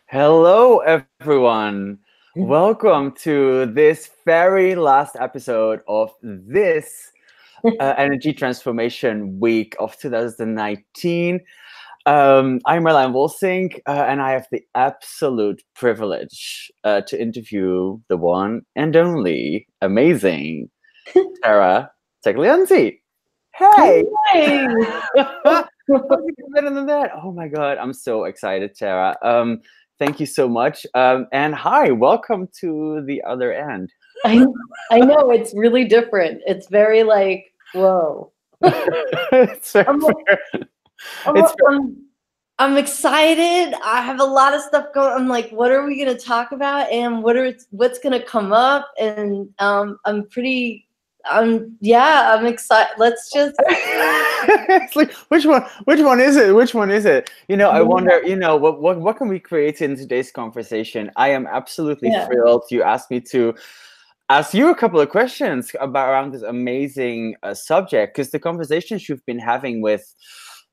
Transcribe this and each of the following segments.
Hello, everyone. Welcome to this very last episode of this Energy Transformation Week of 2019. I'm Marlijn Wolsink, and I have the absolute privilege to interview the one and only amazing Tara Taglienti. Hey! Hey. How could you better than that? Oh my God, I'm so excited, Tara. Thank you so much. And hi, welcome to the other end. I I know it's really different. It's very like, whoa. it's very, I'm like, I'm, it's I'm, I'm excited. I have a lot of stuff going. I'm like, what are we gonna talk about, and what's gonna come up? And I'm excited. Let's just. it's like which one is it? Which one is it? I wonder, what can we create in today's conversation? I am absolutely Yeah. thrilled you asked me to ask you a couple of questions about around this amazing subject, because the conversations you've been having with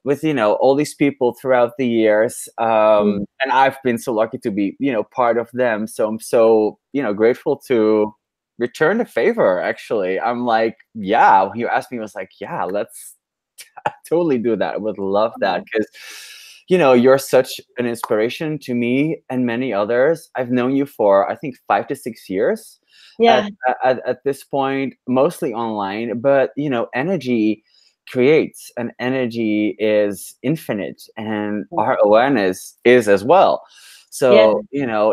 all these people throughout the years, and I've been so lucky to be part of them, so I'm so grateful to return the favor. Actually, I'm like, yeah, when you asked me, I was like, yeah, let's totally do that. I would love that, because you're such an inspiration to me and many others. I've known you for, I think, 5 to 6 years Yeah. at this point, mostly online. But energy creates, and energy is infinite, and our awareness is as well. Yeah. So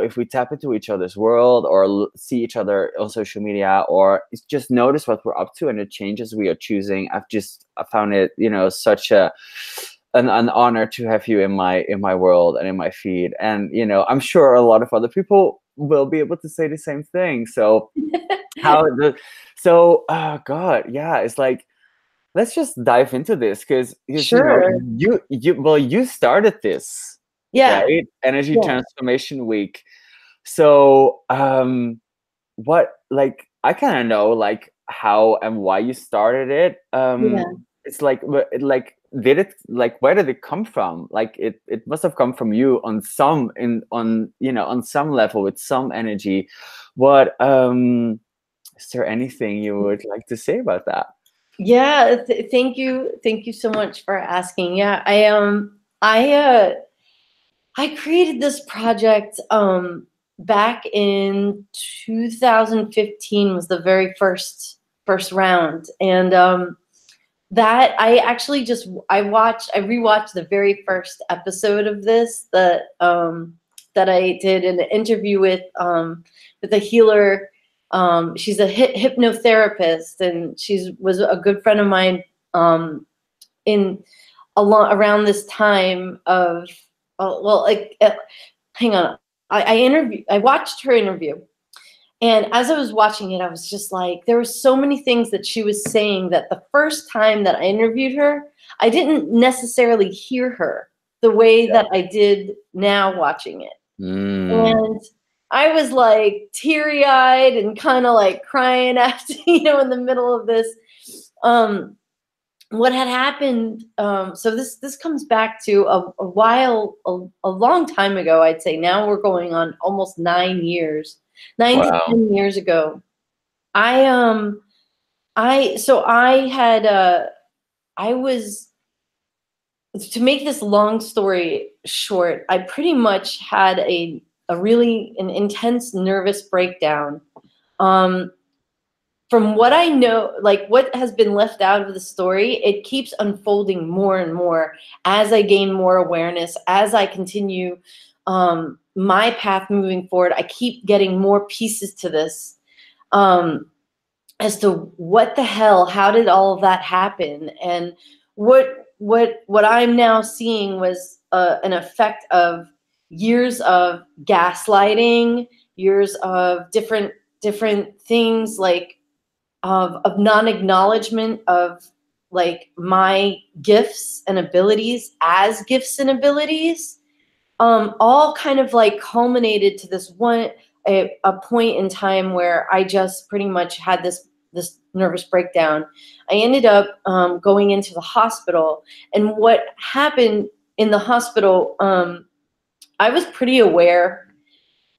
if we tap into each other's world, or see each other on social media, or just notice what we're up to and the changes we are choosing, I found it such an honor to have you in my world and in my feed. And I'm sure a lot of other people will be able to say the same thing. So oh God, yeah, it's like, let's just dive into this, because Sure. you started this, Yeah. right? Energy Yeah. Transformation Week. So what, like, I kind of know, like, how and why you started it. Yeah. It's like, did it, like, where did it come from? Like, it must have come from you on on some level, with some energy. What is there anything you would like to say about that? Yeah, thank you so much for asking. Yeah, I created this project back in 2015 was the very first round, and that I actually I rewatched the very first episode of this that I did an interview with a healer. She's a hypnotherapist, and she was a good friend of mine in around this time of well, like hang on. I watched her interview, and as I was watching it, I was just like, there were so many things that she was saying that the first time that I interviewed her, I didn't necessarily hear her the way that I did now watching it. Mm. And I was like teary-eyed and kind of like crying after, in the middle of this. What had happened, so this comes back to a long time ago. I'd say now we're going on almost 9 years, nine to Wow. 10 years ago. I was, to make this long story short, I pretty much had an intense nervous breakdown. Um, from what I know, like what has been left out of the story, it keeps unfolding more and more as I gain more awareness, as I continue my path moving forward. I keep getting more pieces to this, as to what the hell, how did all of that happen, and what I'm now seeing was an effect of years of gaslighting, years of different things, like of non-acknowledgement of like my gifts and abilities as gifts and abilities, all kind of like culminated to this a point in time where I just pretty much had this nervous breakdown. I ended up going into the hospital, and what happened in the hospital, I was pretty aware.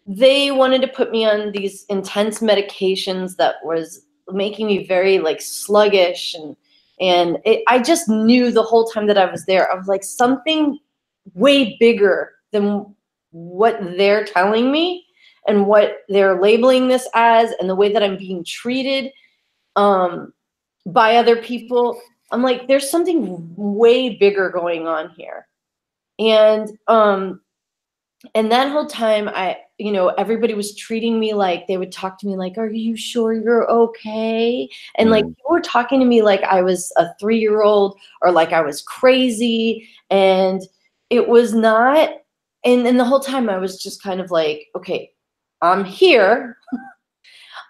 They wanted to put me on these intense medications that was making me very like sluggish, I just knew the whole time that I was there, I was like, something way bigger than what they're telling me and what they're labeling this as, and the way that I'm being treated by other people. I'm like, there's something way bigger going on here. And that whole time, everybody was treating me like, they would talk to me like, are you sure you're okay? And like, people were talking to me like I was a 3-year-old, or like I was crazy. And it was not, and the whole time I was just kind of like, okay, I'm here.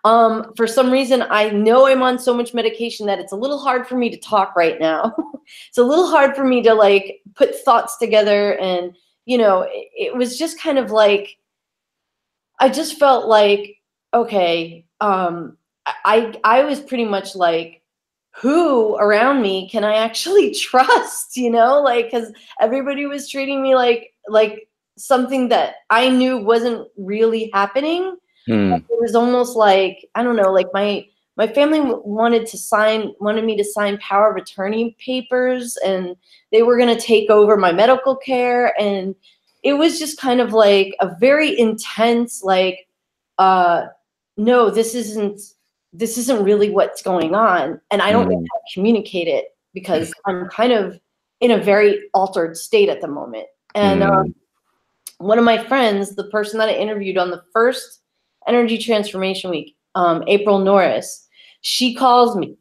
For some reason, I know I'm on so much medication that it's a little hard for me to talk right now. It's a little hard for me to like put thoughts together. And, it was just kind of like, I just felt like, okay, I was pretty much like, who around me can I actually trust, like, because everybody was treating me like something that I knew wasn't really happening. It was almost like, I don't know, like my family wanted me to sign power of attorney papers, and they were going to take over my medical care. And it was just kind of like a very intense, like, no, this isn't really what's going on. And I don't know how to communicate it, because I'm kind of in a very altered state at the moment. And one of my friends, the person that I interviewed on the first Energy Transformation Week, April Norris, she calls me.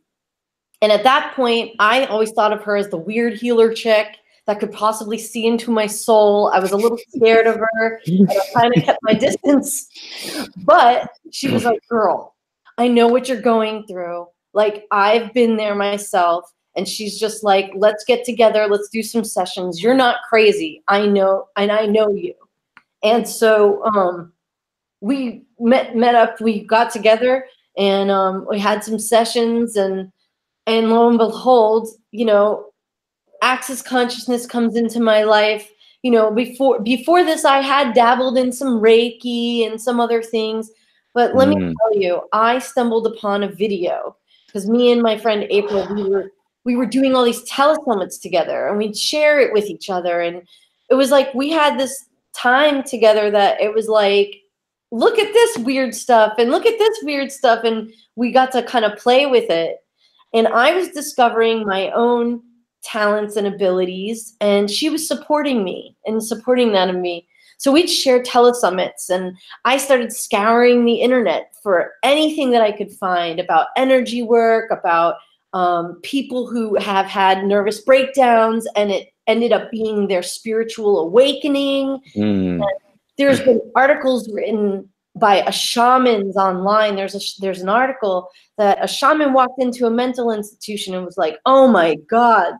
And at that point, I always thought of her as the weird healer chick that could possibly see into my soul. I was a little scared of her, and I kind of kept my distance. But she was like, girl, I know what you're going through. Like, I've been there myself. And she's just like, let's get together. Let's do some sessions. You're not crazy. I know, and I know you. And so we met up, we got together, and we had some sessions, and lo and behold, Access Consciousness comes into my life. Before this, I had dabbled in some Reiki and some other things, but let me tell you, I stumbled upon a video, because me and my friend April, we were doing all these telesummits together, and we'd share it with each other, and it was like we had this time together that it was like, look at this weird stuff and look at this weird stuff, and we got to kind of play with it. And I was discovering my own talents and abilities, and she was supporting me and supporting that in me. So we'd share telesummits, and I started scouring the internet for anything that I could find about energy work, about people who have had nervous breakdowns, and it ended up being their spiritual awakening. There's been articles written by a shamans online. There's an article that a shaman walked into a mental institution and was like, oh my God,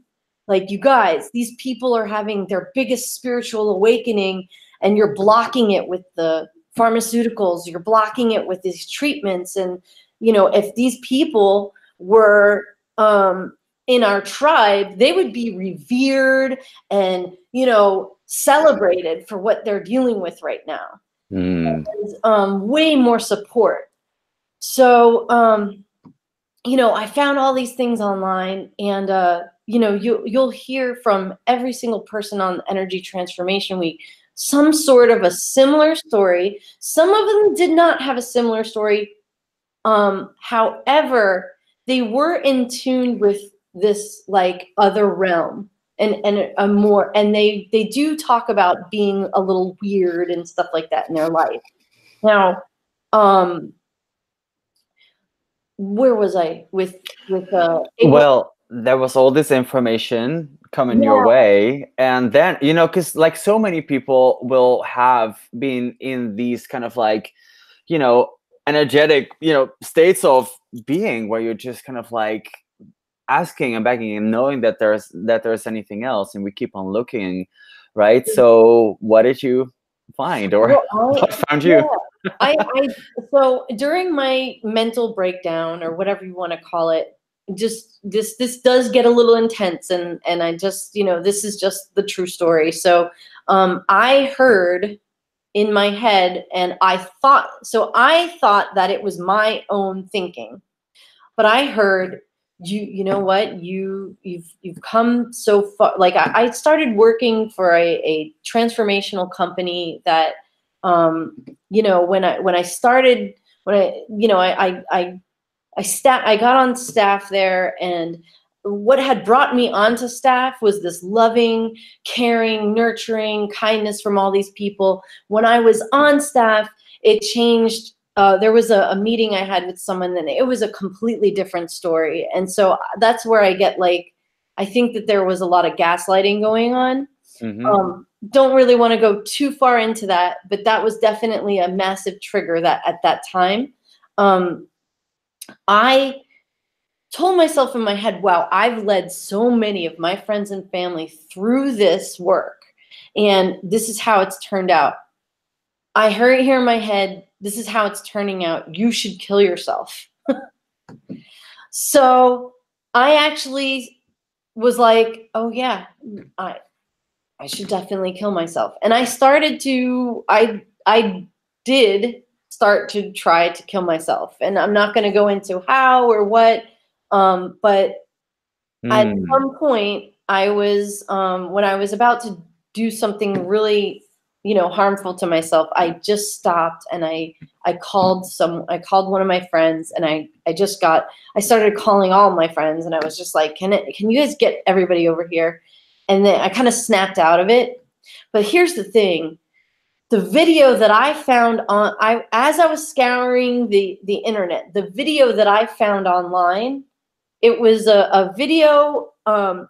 like, you guys, these people are having their biggest spiritual awakening, and you're blocking it with the pharmaceuticals, you're blocking it with these treatments. And, if these people were in our tribe, they would be revered and, celebrated for what they're dealing with right now. Way more support. So, I found all these things online, and, you'll hear from every single person on Energy Transformation Week some sort of a similar story. Some of them did not have a similar story. However, they were in tune with this like other realm, and a more, and they do talk about being a little weird and stuff like that in their life. Now, where was I with April? Well, there was all this information coming your way, and then because like so many people will have been in these kind of like energetic states of being, where you're just kind of like asking and begging and knowing that there's anything else, and we keep on looking, right? So what did you find, or what found you? So during my mental breakdown, or whatever you want to call it, just this does get a little intense, and I just this is just the true story. So I heard in my head, and I thought that it was my own thinking, but I heard, you know what, you've come so far. Like I started working for a transformational company that, you know, when I started, when I, you know, I got on staff there, and what had brought me onto staff was this loving, caring, nurturing kindness from all these people. When I was on staff, it changed. There was a meeting I had with someone, and it was a completely different story. And so that's where I get like, I think that there was a lot of gaslighting going on. Mm-hmm. Don't really want to go too far into that, but that was definitely a massive trigger that at that time. I told myself in my head, wow, I've led so many of my friends and family through this work, and this is how it's turned out. I heard it here in my head, this is how it's turning out. You should kill yourself. So I actually was like, oh yeah, I should definitely kill myself. And I did start to try to kill myself. And I'm not going to go into how or what, but at some point, I was, when I was about to do something really, you know, harmful to myself, I just stopped, and I called one of my friends, and I started calling all my friends, and I was just like, can you guys get everybody over here? And then I kind of snapped out of it. But here's the thing. The video that I found as I was scouring the internet, the video that I found online, it was a video.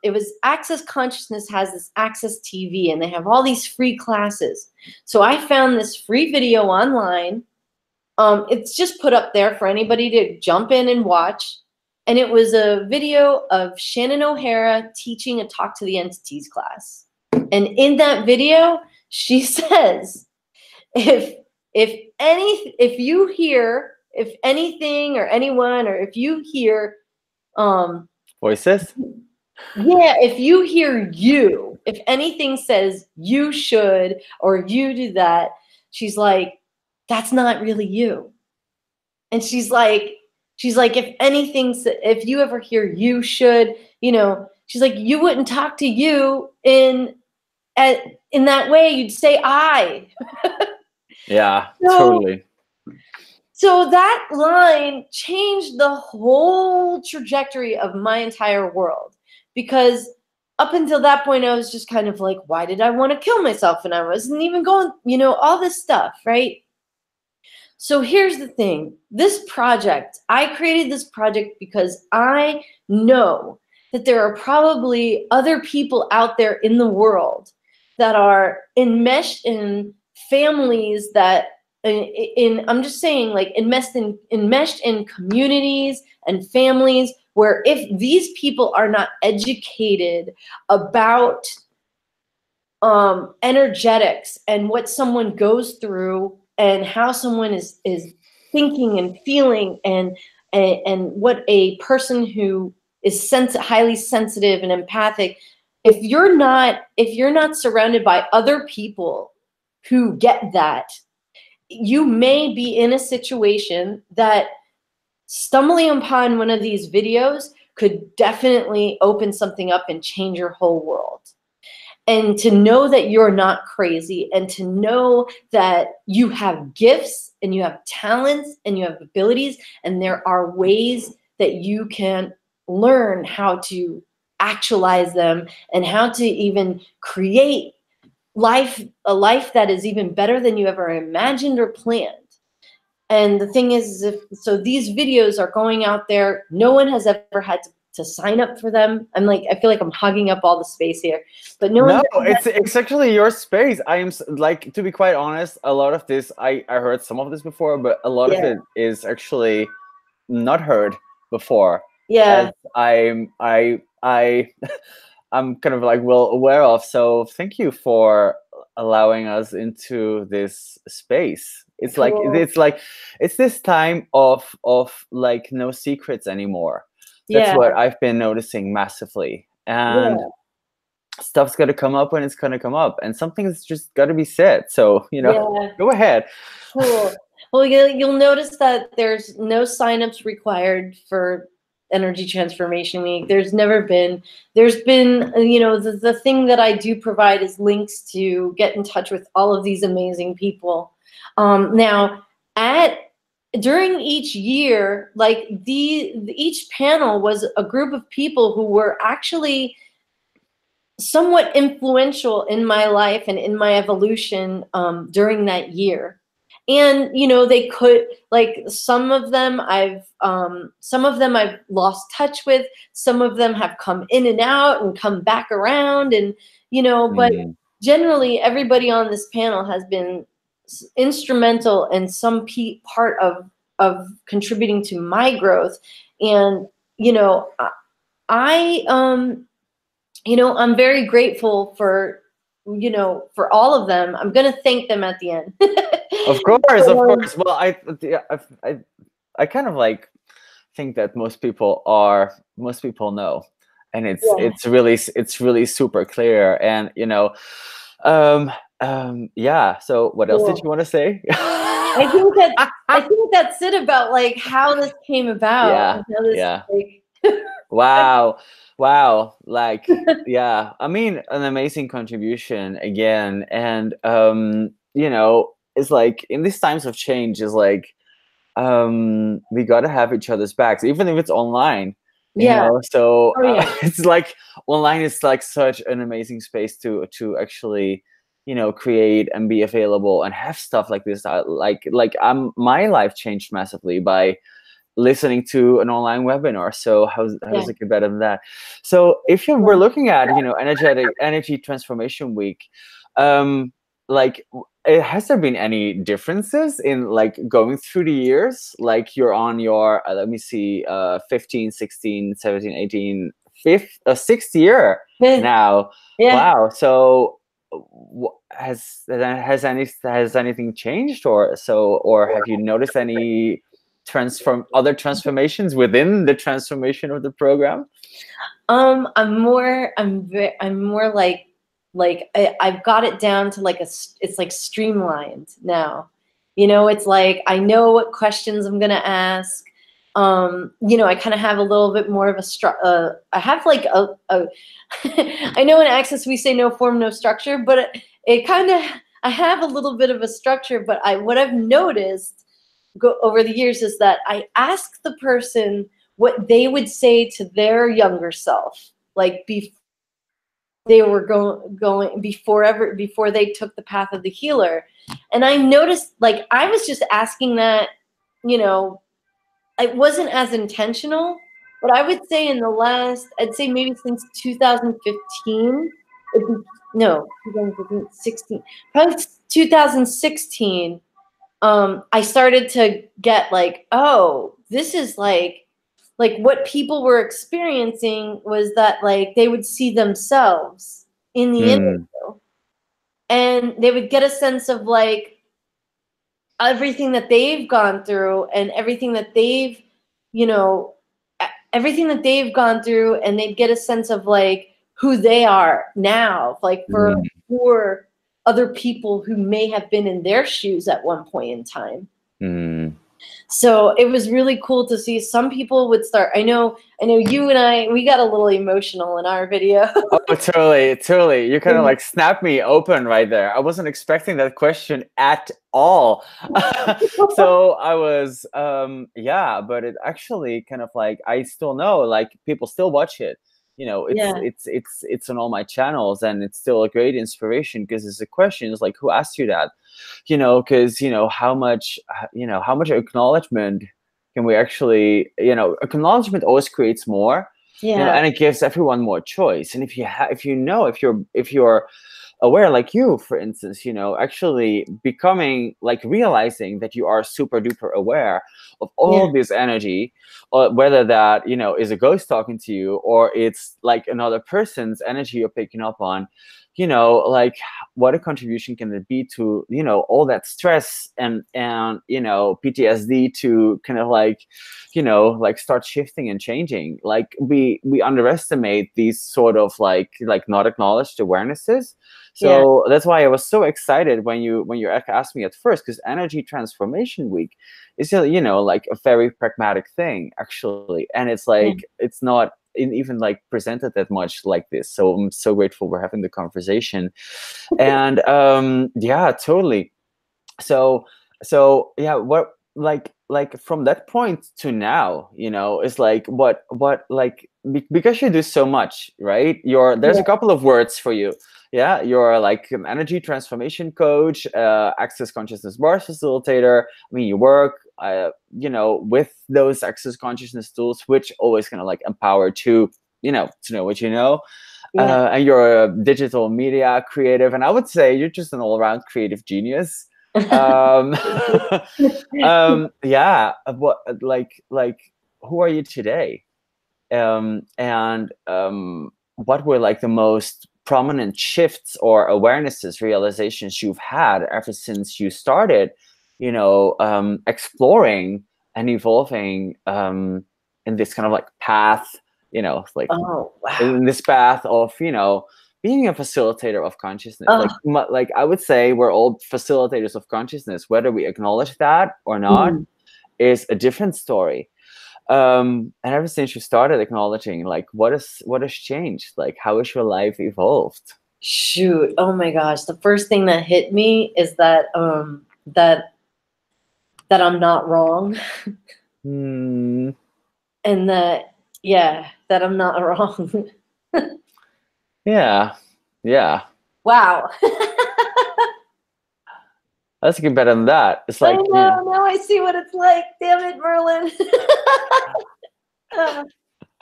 It was Access Consciousness has this Access TV, and they have all these free classes. So I found this free video online. It's just put up there for anybody to jump in and watch. And it was a video of Shannon O'Hara teaching a Talk to the Entities class. And in that video, she says, if you hear, if anything or anyone, or if you hear Voices? yeah, if you hear if anything says you should or you do that, she's like, that's not really you. And she's like, if anything, if you ever hear you should, you know, she's like, you wouldn't talk to you in that way. You'd say I. Yeah, totally. So that line changed the whole trajectory of my entire world, because up until that point, I was just kind of like, why did I want to kill myself? And I wasn't even going, you know, all this stuff, right? So here's the thing. This project, I created this project because I know that there are probably other people out there in the world that are enmeshed in families that I'm just saying, like, enmeshed in communities and families where if these people are not educated about energetics and what someone goes through and how someone is thinking and feeling, and what a person who is highly sensitive and empathic, if you're not surrounded by other people who get that, you may be in a situation that stumbling upon one of these videos could definitely open something up and change your whole world. And to know that you're not crazy, and to know that you have gifts and you have talents and you have abilities, and there are ways that you can learn how to actualize them and how to even create a life that is even better than you ever imagined or planned. And the thing is, so these videos are going out there. No one has ever had to sign up for them. I feel like I'm hogging up all the space here, but no, it's actually your space. I am like, to be quite honest, a lot of this, I heard some of this before, but a lot of it is actually not heard before. Yeah. I'm kind of like well aware of. So thank you for allowing us into this space. It's cool. It's this time of like no secrets anymore. That's what I've been noticing massively. And stuff's got to come up when it's going to come up, and something's just got to be said. So, Yeah. go ahead. Cool. Well, you'll notice that there's no signups required for Energy Transformation Week. There's never been. There's been, the thing that I do provide is links to get in touch with all of these amazing people. Now, during each year, like each panel was a group of people who were actually somewhat influential in my life and in my evolution during that year. And they could, like, some of them I've lost touch with. Some of them have come in and out and come back around, and but Mm. generally everybody on this panel has been instrumental in some part of contributing to my growth. And I I'm very grateful for all of them. I'm gonna thank them at the end. Of course, But, of course. Well, I kind of like think that most people know, and yeah. it's really super clear. And um yeah. So what else did Cool. you want to say? I think that's it about like how this came about. Yeah, And how this yeah. like Wow. Wow. Like, yeah, I mean, an amazing contribution again. And it's like in these times of change, is like we gotta have each other's backs, even if it's online. yeah. So Oh yeah. it's like online is like such an amazing space to actually create and be available and have stuff like this. My life changed massively by listening to an online webinar. So how Yeah. does it get better than that? So if we're looking at energy transformation week, like has there been any differences in like going through the years? Like you're on your let me see 15, 16, 17, 18, sixth year now. Yeah. Wow. So has anything changed, or have you noticed any other transformations within the transformation of the program? I'm more like I've got it down to like it's like streamlined now. It's like I know what questions I'm gonna ask. I kind of have a little bit more of I have like I know in Access we say no form, no structure, but it kind of, I have a little bit of a structure. But what I've noticed over the years is that I ask the person what they would say to their younger self, like they were going before they took the path of the healer. And I noticed, like, I was just asking that, it wasn't as intentional, but I would say I'd say maybe since 2015, no, 2015, 16, probably 2016, I started to get like, oh, this is like what people were experiencing was that like they would see themselves in the interview, and they would get a sense of like everything that they've gone through and everything that they've gone through, and they'd get a sense of like who they are now, like for other people who may have been in their shoes at one point in time. So it was really cool to see. Some people would start. I know you and we got a little emotional in our video. Oh, totally. You kind of like snapped me open right there. I wasn't expecting that question at all. So I was, yeah, but it actually kind of like, I still know, like, people still watch it. It's on all my channels, and it's still a great inspiration because it's a question. It's like, who asked you that? Because how much acknowledgement can we actually, acknowledgement always creates more. And it gives everyone more choice. And if you're aware, like you, for instance, actually becoming, like, realizing that you are super duper aware of all this energy, whether that is a ghost talking to you, or it's like another person's energy you're picking up on, like what a contribution can it be to, all that stress and PTSD to kind of like, like start shifting and changing. Like we underestimate these sort of like not acknowledged awarenesses. Yeah. So that's why I was so excited when you asked me at first, because Energy Transformation Week is, like a very pragmatic thing actually, and it's Yeah. like it's not even like presented that much like this. So I'm so grateful we're having the conversation. And yeah, totally. So yeah, what like from that point to now, is like what like because you do so much, right? There's Yeah. a couple of words for you. Yeah, you're like an energy transformation coach, access consciousness bars facilitator. I mean, you work with those access consciousness tools, which always kind of like empower to know what you know. Yeah. And you're a digital media creative, and I would say you're just an all-around creative genius. um yeah, what like who are you today? And what were like the most prominent shifts or awarenesses, realizations you've had ever since you started exploring and evolving in this kind of like path, like Oh, wow. in this path of being a facilitator of consciousness. Oh, Like I would say we're all facilitators of consciousness, whether we acknowledge that or not mm, is a different story. And ever since you started acknowledging, like what has changed, like how has your life evolved? shoot. Oh my gosh. The first thing that hit me is that that I'm not wrong. Hmm. And that, yeah, that I'm not wrong. Yeah, yeah, Wow. let's get better than that. It's I like, know. Now I see what it's like. Damn it, Merlin.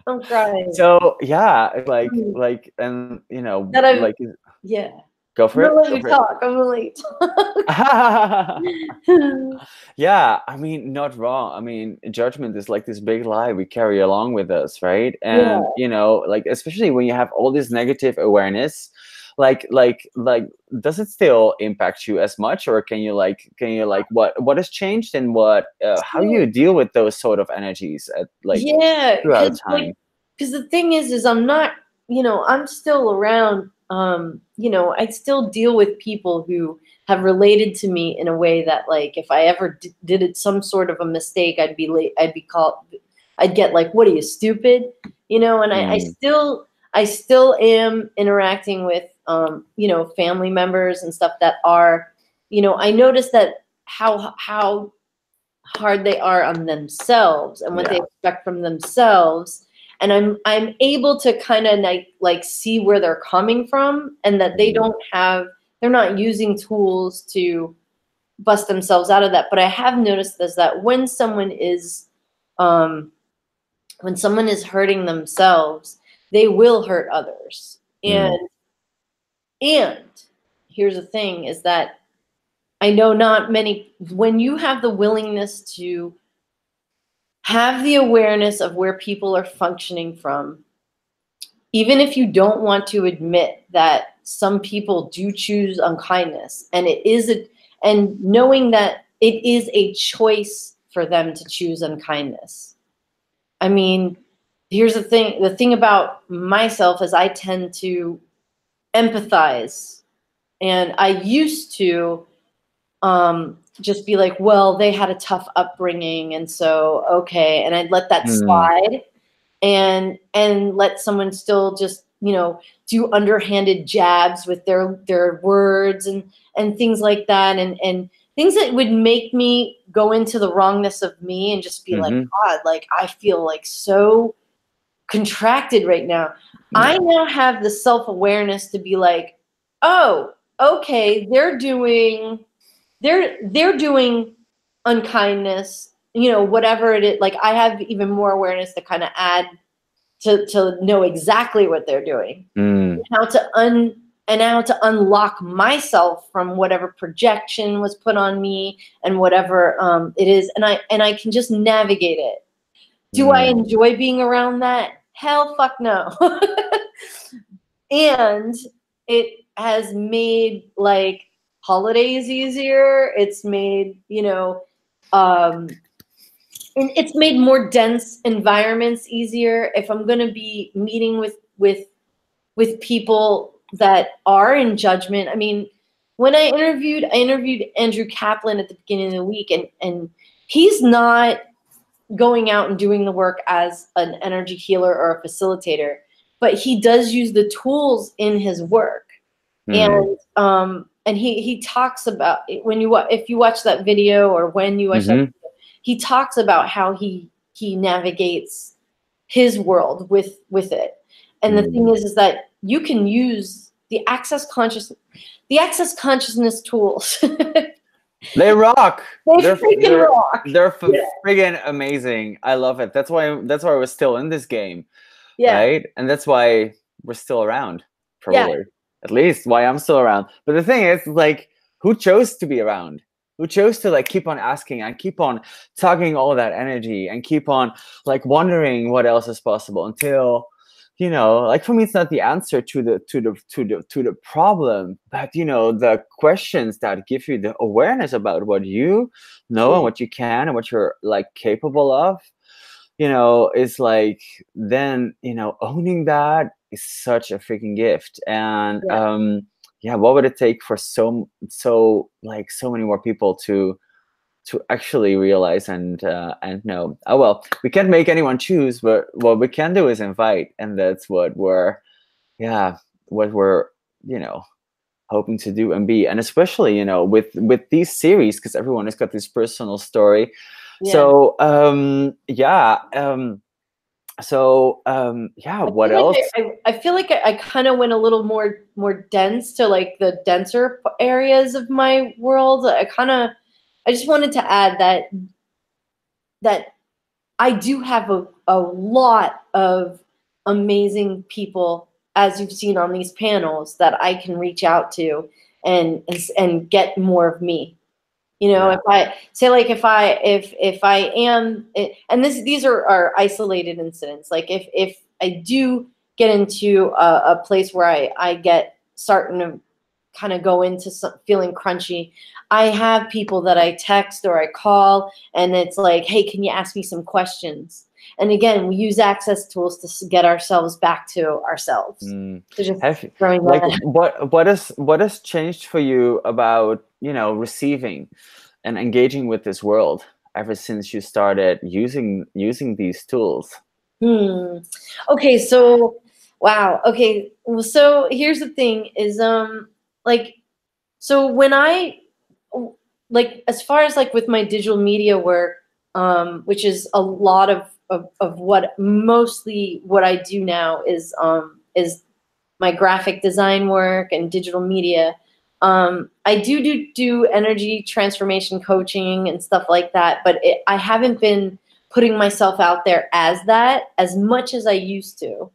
I'm crying. so yeah, it's Mm. and That I've, like yeah. go I'm for gonna it, let go you for it. talk. I'm gonna let you talk. Yeah, I mean, not wrong. I mean, judgment is like this big lie we carry along with us, right? And Yeah. like especially when you have all this negative awareness, like does it still impact you as much, or can you like what has changed, and what how do you So, deal with those sort of energies at like yeah, throughout time? because the thing is I'm not, I'm still around. I still deal with people who have related to me in a way that, like, if I ever did it some sort of a mistake, I'd be late. I'd be called. I'd get like, "What are you, stupid?" And Mm, I still am interacting with, family members and stuff that are, I notice that how hard they are on themselves and what they yeah. expect from themselves, and I'm able to kind of like see where they're coming from, and that Mm, they're not using tools to bust themselves out of that. But I have noticed is that um when someone is hurting themselves, they will hurt others. mm, And here's the thing is that I know not many, when you have the willingness to have the awareness of where people are functioning from, even if you don't want to admit that some people do choose unkindness, and knowing that it is a choice for them to choose unkindness. I mean, here's the thing about myself is I tend to empathize, and I used to just be like, well, they had a tough upbringing, and so okay, and I'd let that mm, slide, and let someone still just do underhanded jabs with their words and things like that, and things that would make me go into the wrongness of me and just be like, mm-hmm. God, like I feel like so contracted right now. I Yeah. now have the self-awareness to be like, oh, okay, they're doing unkindness, whatever it is. Like, I have even more awareness to kind of add to know exactly what they're doing, Mm, and how to unlock myself from whatever projection was put on me, and whatever it is, and I can just navigate it. Do I mm, enjoy being around that? Hell fuck no. And it has made like holidays easier. It's made, um, and it's made more dense environments easier. If I'm going to be meeting with people that are in judgment, I mean, when I interviewed Andrew Kaplan at the beginning of the week, and he's not going out and doing the work as an energy healer or a facilitator, but he does use the tools in his work. And he talks about if you watch that video, or when you watch that video, he talks about how he navigates his world with it. And the thing is that you can use the access consciousness tools. They rock. They're freaking rock. They're friggin' amazing. I love it. That's why we're still in this game. Yeah. Right? And that's why we're still around. Probably. Yeah. At least why I'm still around. But the thing is, like, who chose to be around? Who chose to like keep on asking and keep on tugging all that energy and keep on like wondering what else is possible until, like, for me, it's not the answer to the problem, but the questions that give you the awareness about what you know and what you can and what you're like capable of, is like, then owning that is such a freaking gift. And what would it take for so many more people to actually realize and know? Oh well, we can't make anyone choose, but what we can do is invite, and that's what we're hoping to do and be. And especially with these series, because everyone has got this personal story. So what else? I feel like I kind of went a little more dense to like the denser areas of my world. I just wanted to add that I do have a lot of amazing people, as you've seen on these panels, that I can reach out to and get more of me. If I say, like, if I am, and these are isolated incidents. Like if I do get into a place where I get starting to kind of go into feeling crunchy, I have people that I text or I call, and it's like, hey, can you ask me some questions? And again, we use access tools to get ourselves back to ourselves. So just what has changed for you about receiving and engaging with this world ever since you started using these tools? Okay, so wow. Okay, well, so here's the thing: is so when I as far as like with my digital media work, which is a lot of what mostly what I do now is my graphic design work and digital media. I do energy transformation coaching and stuff like that, but I haven't been putting myself out there as that as much as I used to.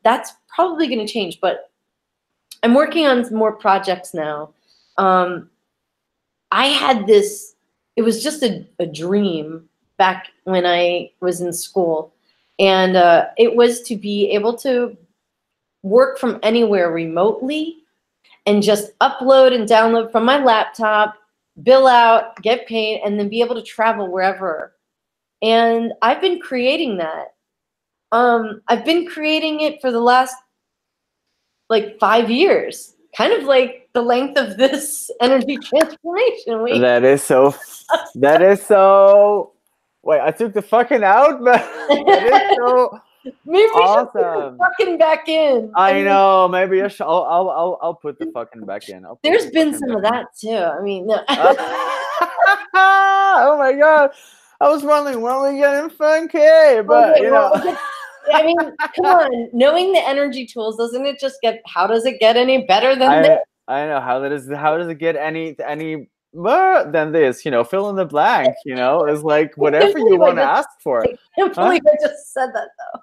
That's probably going to change, but I'm working on some more projects now. I had this, it was just a dream back when I was in school. And it was to be able to work from anywhere remotely and just upload and download from my laptop, bill out, get paid, and then be able to travel wherever. And I've been creating that. I've been creating it for the last like 5 years, kind of like the length of this energy transformation week. That is so. Wait, I took the fucking out, but that is so. Maybe awesome. We should put the fucking back in. I know. Maybe I should. I'll put the fucking back in. There's been some of that too. I mean, no. Oh my god! I was wondering when we getting funky, but I mean, come on. Knowing the energy tools, doesn't it just get? How does it get any better than this? I know how does it get any more than this? Fill in the blank. Is like whatever you want to ask for. I can't believe I just said that though.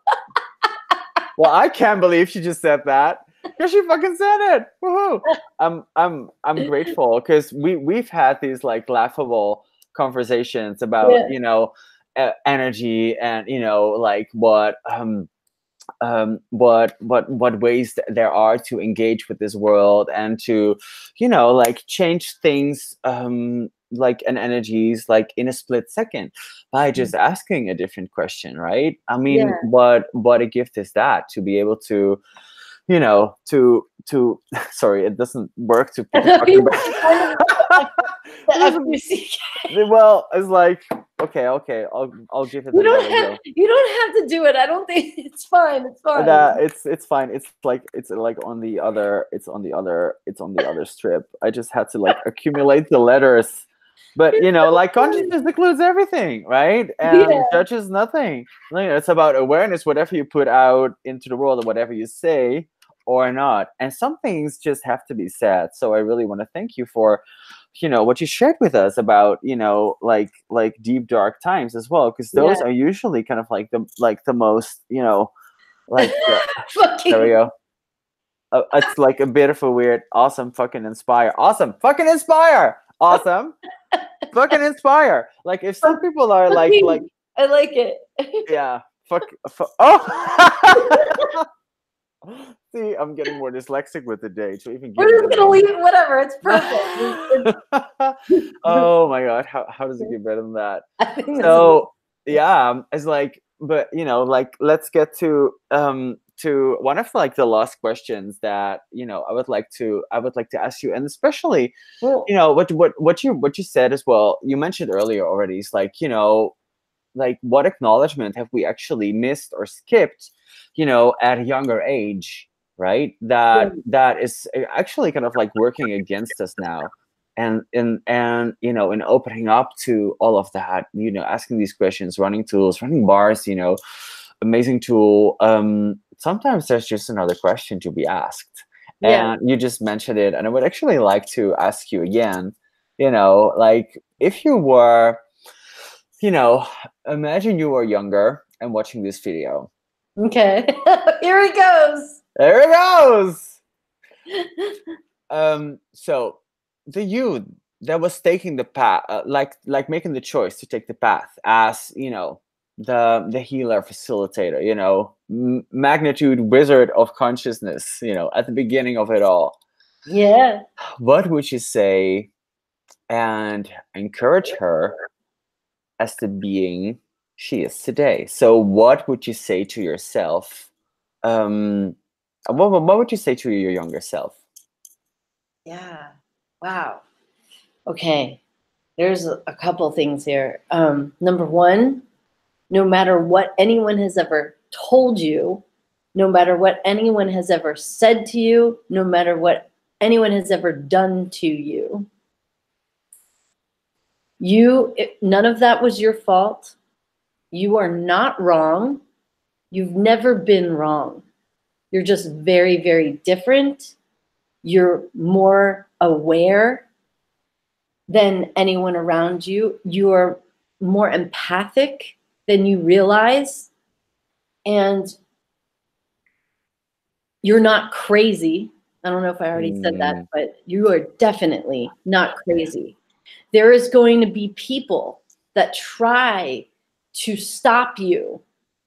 Well, I can't believe she just said that. Because she fucking said it. Woohoo! I'm grateful because we've had these like laughable conversations about energy and like what what ways there are to engage with this world and to, like change things, like and energies, like in a split second, by just asking a different question, right? I mean, Yeah. what a gift is that, to be able to, to sorry, it doesn't work to put the fucking Kind of back. the It doesn't. FUCK. Well, it's like, okay, I'll give it another go. You don't have to do it. I don't think it's fine. It's fine. That it's fine. It's like on the other. It's on the other strip. I just had to like accumulate the letters. But It's so like funny. consciousness includes everything, right? And Yeah. judges nothing. It's about awareness, whatever you put out into the world, or whatever you say or not. And some things just have to be said. So I really want to thank you for, what you shared with us about, like deep dark times as well, because Yeah. those are usually kind of like the most, like there we Fucking. go. It's like a bit of a weird, awesome, fucking inspire, awesome, fucking inspire, awesome, fucking inspire. Like if some people are like I like it. yeah, oh. See, I'm getting more dyslexic with the day to even give We're it a just gonna leave name. it. Whatever. It's perfect. Oh my god, how does it get better than that? I think this is. So yeah, it's like, but like let's get to one of like the last questions that I would like to ask you, and especially Well, what you said as well. You mentioned earlier already. It's like, like what acknowledgement have we actually missed or skipped, at a younger age, right? yeah, That is actually kind of like working against us now. And in opening up to all of that, asking these questions, running tools, running bars, amazing tool. Sometimes there's just another question to be asked. yeah. And you just mentioned it, and I would actually like to ask you again, like if you were, you know, imagine you were younger and watching this video. Okay. Here he goes. There it goes. So the you that was taking the path, like making the choice to take the path as, the healer facilitator, magnitude wizard of consciousness, at the beginning of it all. Yeah. What would you say and encourage her as the being she is today? So what would you say to yourself? What would you say to your younger self? Yeah. Wow. Okay. There's a couple things here. Number one, no matter what anyone has ever told you, no matter what anyone has ever said to you, no matter what anyone has ever done to you, none of that was your fault. You are not wrong. You've never been wrong. You're just very, very different. You're more aware than anyone around you. You are more empathic than you realize. And you're not crazy. I don't know if I already said that, but you are definitely not crazy. There is going to be people that try to stop you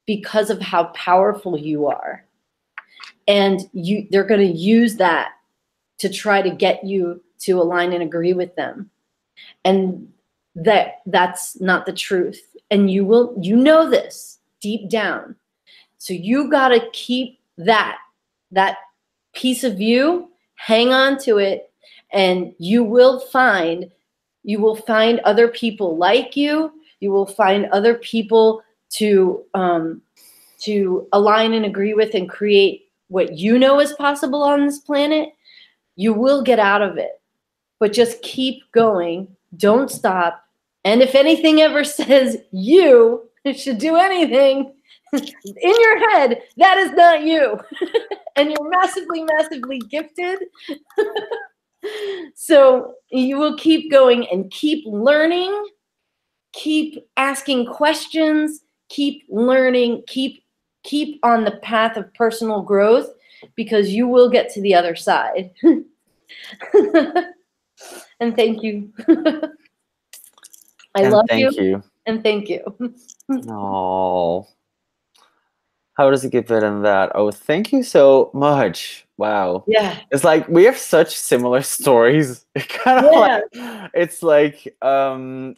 because of how powerful you are. And they're going to use that to try to get you to align and agree with them. And that's not the truth. And you know this deep down. So you got to keep that piece of you, hang on to it, and you will find other people like you. You will find other people to align and agree with and create what you know is possible on this planet. You will get out of it, but just keep going. Don't stop. And if anything ever says you should do anything in your head, that is not you. And you're massively, massively gifted. So you will keep going and keep learning, keep asking questions, keep learning, keep on the path of personal growth, because you will get to the other side. And thank you. I And love you. thank you. And thank you. Oh, How does it get better than that? Oh, thank you so much. Wow. Yeah. It's like we have such similar stories. It kind of Yeah. like it's like I'm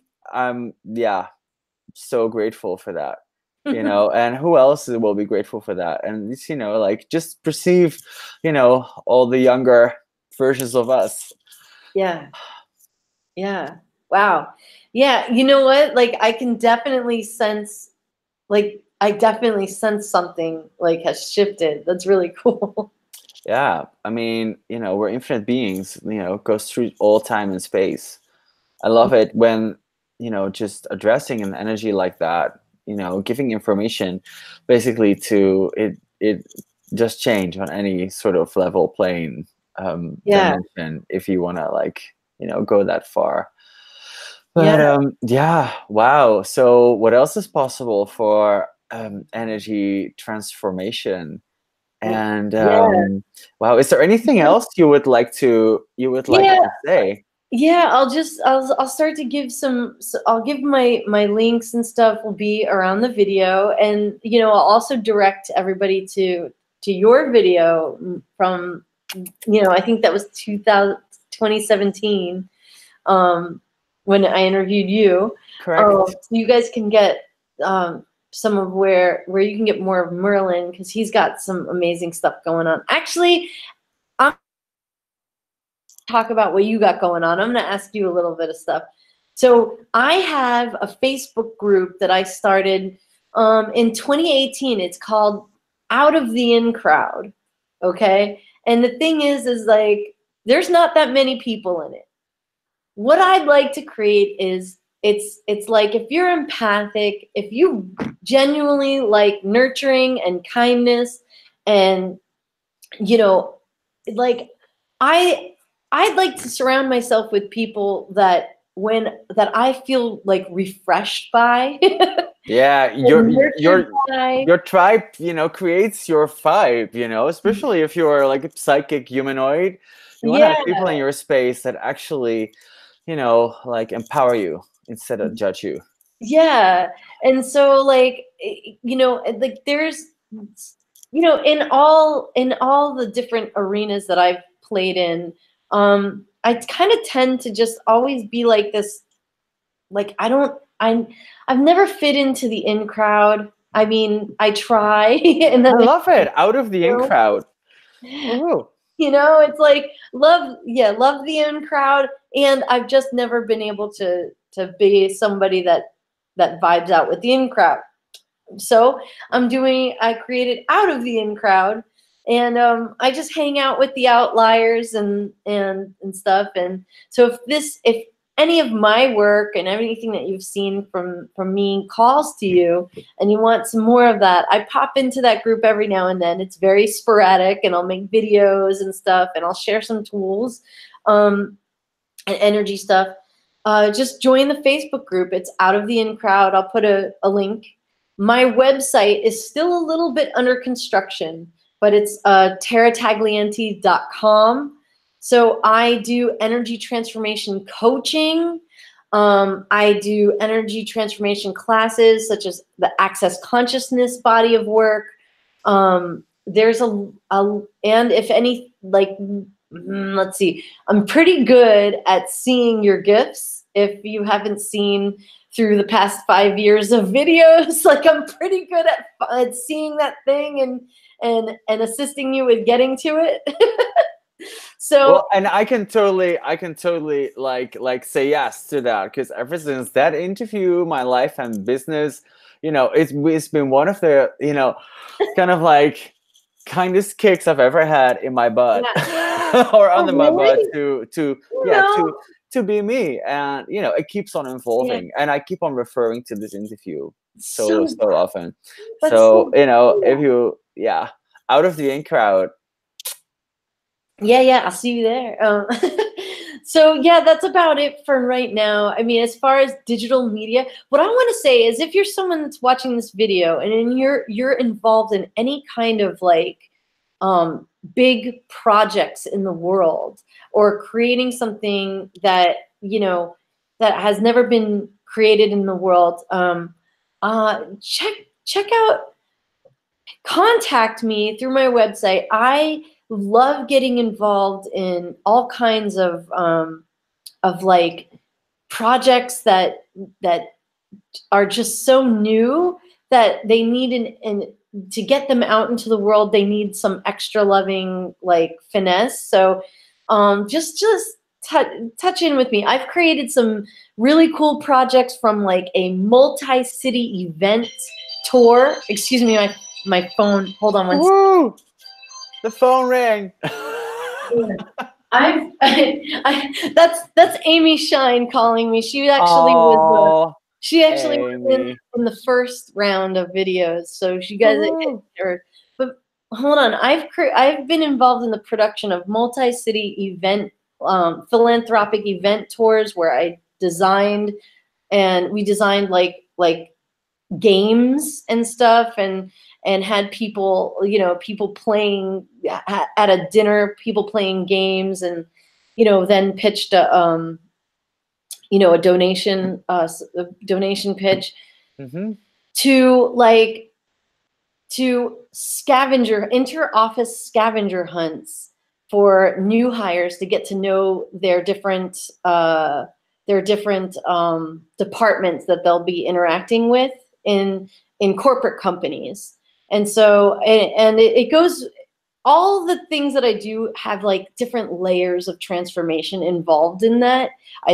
yeah, so grateful for that. And who else will be grateful for that? And it's, like just perceive, all the younger versions of us. Yeah. Yeah. Wow. Yeah. You know what? Like I can definitely sense, like I definitely sense something like has shifted. That's really cool. Yeah. I mean, we're infinite beings, goes through all time and space. I love it when, just addressing an energy like that, giving information basically to it just change on any sort of level, plane, Yeah. dimension, if you want to like, go that far. Yeah. But yeah, wow. So what else is possible for energy transformation? And Yeah. wow, is there anything else you would like Yeah. to say? Yeah, I'll start to give some, so I'll give my links and stuff will be around the video, and I'll also direct everybody to your video from I think that was 2017, um when I interviewed you. Correct. So you guys can get some of where you can get more of Merlin, because he's got some amazing stuff going on. Actually, talk about what you got going on. I'm going to ask you a little bit of stuff. So I have a Facebook group that I started in 2018. It's called Out of the In Crowd. Okay. And the thing is like, there's not that many people in it. What I'd like to create is, it's like, if you're empathic, if you genuinely like nurturing and kindness, and you know like I I'd like to surround myself with people that I feel like refreshed by Yeah, and your nurtured your by. your tribe, creates your vibe, especially if you're like a psychic humanoid. You want to Yeah, have people in your space that actually, like empower you instead of judge you. yeah. And so like like there's in all the different arenas that I've played in, I kind of tend to just always be like this. Like I've never fit into the in crowd. I mean, I try, and then I love it. Out of the in you crowd. know, Woohoo. it's like love the in crowd, and I've just never been able to be somebody that vibes out with the in crowd. So I created Out of the In Crowd, and I just hang out with the outliers and stuff. And so if any of my work and everything that you've seen from me calls to you, and you want some more of that, I pop into that group every now and then. It's very sporadic, and I'll make videos and stuff, and I'll share some tools, and energy stuff. Just join the Facebook group. It's Out of the In Crowd. I'll put a link. My website is still a little bit under construction, but it's terataglienti.com. So I do energy transformation coaching. I do energy transformation classes, such as the Access Consciousness body of work. There's and if any, like, let's see, I'm pretty good at seeing your gifts. If you haven't seen through the past 5 years of videos, like I'm pretty good at seeing that thing and assisting you with getting to it. So Well, and I can totally like say yes to that, because ever since that interview, my life and business, it's been one of the, kind of like kindest kicks I've ever had in my butt yeah. or Oh, under my butt really? to yeah No. to be me. And it keeps on Yeah. evolving, and I keep on referring to this interview so So so often. that's So so if cool. you Out of the In Crowd. Yeah, yeah, I'll see you there. So yeah, that's about it for right now. I mean, as far as digital media, what I want to say is, if you're someone that's watching this video and you're involved in any kind of like um, big projects in the world, or creating something that has never been created in the world, check out contact me through my website. I love getting involved in all kinds of like projects that are just so new that they need an to get them out into the world, they need some extra loving like finesse. So just touch in with me. I've created some really cool projects, from like a multi-city event tour. Excuse me, my phone. Hold on one second. Woo! The phone rang. That's Amy Shine calling me. She actually was Oh, she actually was Amy. in the first round of videos. So she guys Woo! are, but hold on. I've been involved in the production of multi-city event philanthropic event tours where I designed, and we designed like games and stuff, and had people, you know, people playing at a dinner, people playing games, and you know, then pitched a you know, a donation pitch Mm-hmm. to like to inter-office scavenger hunts for new hires to get to know their different departments that they'll be interacting with in corporate companies. And so and it goes, all the things that I do have like different layers of transformation involved in that.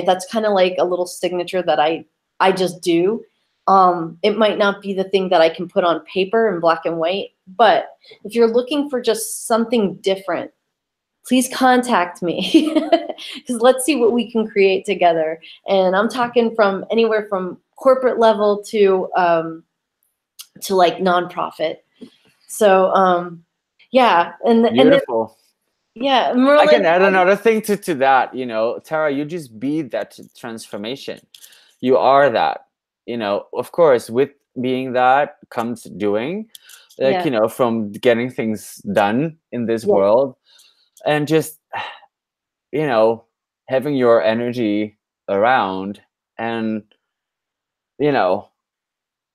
That's kind of like a little signature that I just do. It might not be the thing that I can put on paper in black and white, but if you're looking for just something different, please contact me, because let's see what we can create together. And I'm talking from anywhere from corporate level to like nonprofit. So yeah, and then Beautiful. yeah, I can Merlin. add another thing to that. You know, Tara, you just be that transformation. You are that. You know, of course, with being that comes doing, like, Yeah, you know, from getting things done in this yeah, world, and just, you know, having your energy around, and, you know,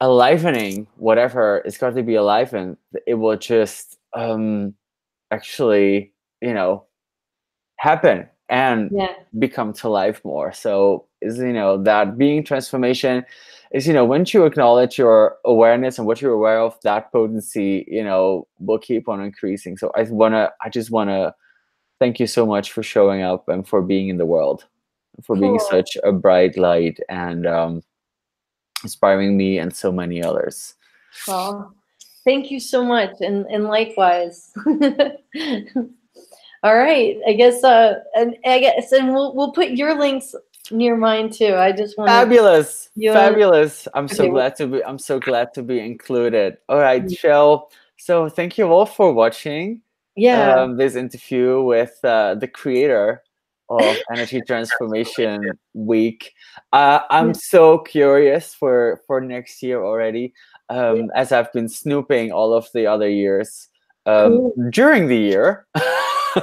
alivening whatever is got to be alive, and it will just actually, you know, happen and yeah, become to life more. So is, you know, that being transformation is, you know, once you acknowledge your awareness and what you're aware of, that potency, you know, will keep on increasing. So I just wanna thank you so much for showing up and for being in the world, for being cool. such a bright light, and inspiring me and so many others. Well, thank you so much, and likewise. All right, I guess, and we'll put your links near mine too. I just want to, Fabulous, you want fabulous. okay, I'm so glad to be included. All right, Shell. So thank you all for watching yeah, this interview with the creator of Energy Transformation Week. I'm yeah, so curious for next year already, yeah, as I've been snooping all of the other years cool, during the year.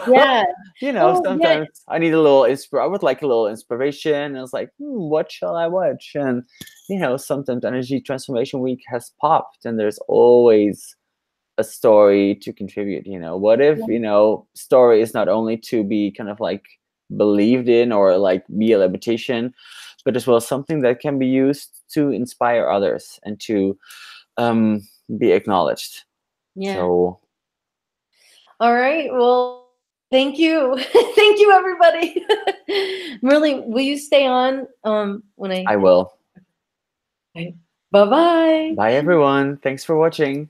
yeah. You know, Oh yeah, sometimes I need a little I would like a little inspiration. I was like, what shall I watch? And, you know, sometimes Energy Transformation Week has popped, and there's always a story to contribute. You know, what if, you know, story is not only to be kind of like believed in or like be a limitation, but as well something that can be used to inspire others and to be acknowledged. yeah. So All right. Well, thank you, thank you, everybody. Merlin, will you stay on when I? I will. Bye bye. Bye, everyone. Thanks for watching.